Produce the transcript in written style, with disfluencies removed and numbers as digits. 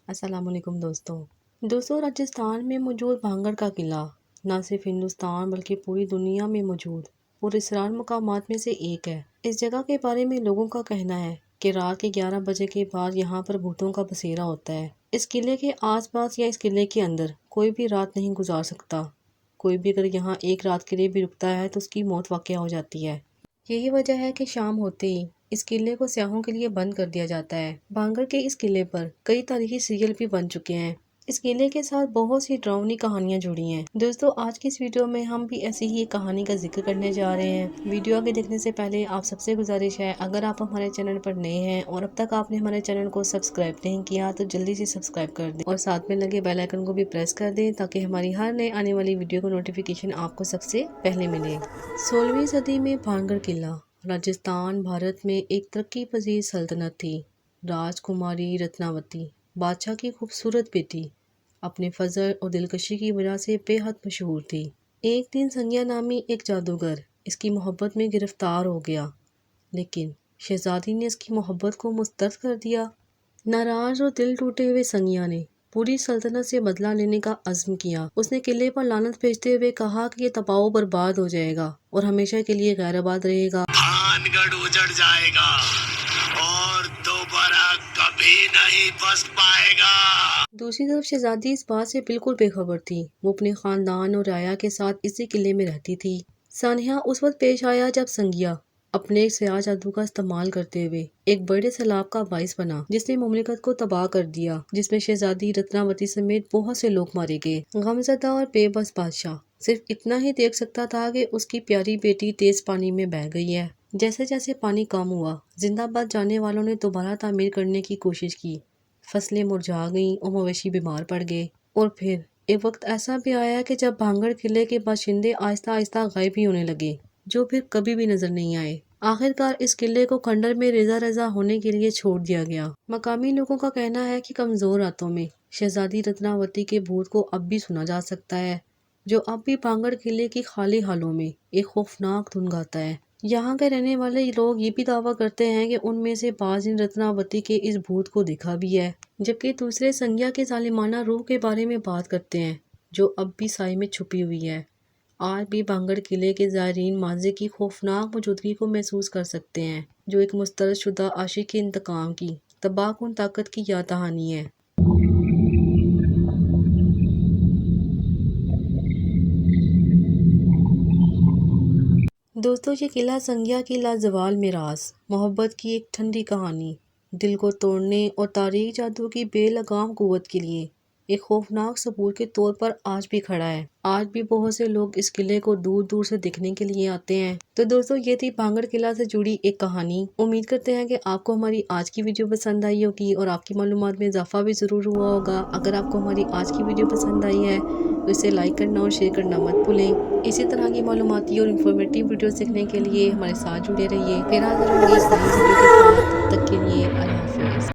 السلام علیکم دوستوں راجستھان میں موجود بھانگڑ کا قلعہ نہ صرف ہندوستان بلکہ پوری دنیا میں موجود پراسرار مقامات میں سے ایک ہے۔ اس جگہ کے بارے میں لوگوں کا کہنا ہے کہ رات کے 11 بجے کے بعد یہاں پر بھوتوں کا بسیرا ہوتا ہے۔ اس قلعے کے آس پاس یا اس قلعے کے اندر کوئی بھی رات نہیں گزار سکتا۔ کوئی بھی اگر یہاں ایک رات کے لیے بھی رکتا ہے تو اس کی موت واقع ہو جاتی ہے۔ یہی وجہ ہے کہ شام ہوتے ہی اس قلعے کو سیاحوں کے لیے بند کر دیا جاتا ہے۔ بھانگڑ کے اس قلعے پر کئی تاریخی سیریل بھی بن چکے ہیں۔ اس قلعے کے ساتھ بہت سی ڈراؤنی کہانیاں جڑی ہیں۔ دوستو آج کی اس ویڈیو میں ہم بھی ایسی ہی ایک کہانی کا ذکر کرنے جا رہے ہیں۔ ویڈیو آگے دیکھنے سے پہلے آپ سب سے گزارش ہے، اگر آپ ہمارے چینل پر نئے ہیں اور اب تک آپ نے ہمارے چینل کو سبسکرائب نہیں کیا تو جلدی سے سبسکرائب کر دیں اور ساتھ میں لگے بیل آئیکن کو بھی پریس کر دیں تاکہ ہماری ہر نئے آنے والی ویڈیو کو نوٹیفیکیشن آپ کو سب سے پہلے ملے۔ 16ویں صدی میں بھانگڑ قلعہ راجستھان بھارت میں ایک ترقی پذیر سلطنت تھی۔ راجکماری رتناوتی بادشاہ کی خوبصورت بیٹی اپنے فضل اور دلکشی کی وجہ سے بے حد مشہور تھی۔ ایک دن سنگیا نامی ایک جادوگر اس کی محبت میں گرفتار ہو گیا، لیکن شہزادی نے اس کی محبت کو مسترد کر دیا۔ ناراض اور دل ٹوٹے ہوئے سنگیا نے پوری سلطنت سے بدلہ لینے کا عزم کیا۔ اس نے قلعے پر لعنت بھیجتے ہوئے کہا کہ یہ تباہ و برباد ہو جائے گا اور ہمیشہ کے لیے غیر آباد رہے گا۔ بھانگڑ اجڑ جائے گا اور دوبارہ کبھی نہیں بس پائے گا۔ دوسری طرف شہزادی اس بات سے بالکل بے خبر تھی۔ وہ اپنے خاندان اور رعایا کے ساتھ اسی قلعے میں رہتی تھی۔ سانحہ اس وقت پیش آیا جب سنگیا اپنے ایک سیاہ جادو کا استعمال کرتے ہوئے ایک بڑے سیلاب کا باعث بنا جس نے مملکت کو تباہ کر دیا، جس میں شہزادی رتناوتی سمیت بہت سے لوگ مارے گئے۔ غمزدہ اور بے بس بادشاہ صرف اتنا ہی دیکھ سکتا تھا کہ اس کی پیاری بیٹی تیز پانی میں بہہ گئی ہے۔ جیسے جیسے پانی کم ہوا، زندہ بچ جانے والوں نے دوبارہ تعمیر کرنے کی کوشش کی۔ فصلیں مرجھا گئیں اور مویشی بیمار پڑ گئے۔ اور پھر ایک وقت ایسا بھی آیا کہ جب بھانگڑ قلعے کے باشندے آہستہ آہستہ غائب ہی ہونے لگے، جو پھر کبھی بھی نظر نہیں آئے۔ آخرکار اس قلعے کو کھنڈر میں ریزہ ریزہ ہونے کے لیے چھوڑ دیا گیا۔ مقامی لوگوں کا کہنا ہے کہ کمزور راتوں میں شہزادی رتناوتی کے بھوت کو اب بھی سنا جا سکتا ہے، جو اب بھی بھانگڑ قلعے کی خالی حالوں میں ایک خوفناک دھن گاتا ہے۔ یہاں کے رہنے والے لوگ یہ بھی دعویٰ کرتے ہیں کہ ان میں سے بعض نے رتناوتی کے اس بھوت کو دیکھا بھی ہے، جبکہ دوسرے سنگیا کے ظالمانہ روح کے بارے میں بات کرتے ہیں جو اب بھی سائے میں چھپی ہوئی ہے۔ آج بھی بھانگڑ قلعے کے زائرین ماضی کی خوفناک موجودگی کو محسوس کر سکتے ہیں، جو ایک مسترد شدہ عاشق کے انتقام کی تباہ کن طاقت کی یاد دہانی ہے۔ دوستو یہ قلعہ سنگیا کی لازوال میراث، محبت کی ایک ٹھنڈی کہانی، دل کو توڑنے اور تاریک جادو کی بے لگام قوت کے لیے ایک خوفناک ثبوت کے طور پر آج بھی کھڑا ہے۔ آج بھی بہت سے لوگ اس قلعے کو دور دور سے دیکھنے کے لیے آتے ہیں۔ تو دوستو یہ تھی بھانگڑ قلعہ سے جڑی ایک کہانی۔ امید کرتے ہیں کہ آپ کو ہماری آج کی ویڈیو پسند آئی ہوگی اور آپ کی معلومات میں اضافہ بھی ضرور ہوا ہوگا۔ اگر آپ کو ہماری آج کی ویڈیو پسند آئی ہے تو اسے لائک کرنا اور شیئر کرنا مت بھولیں۔ اسی طرح کی معلوماتی اور انفارمیٹیو ویڈیوز دیکھنے کے لیے ہمارے ساتھ جڑے رہیے۔ پھر حاضر ہوں گے اس نئی ویڈیو کے ساتھ، تب تک کے لیے اللہ حافظ۔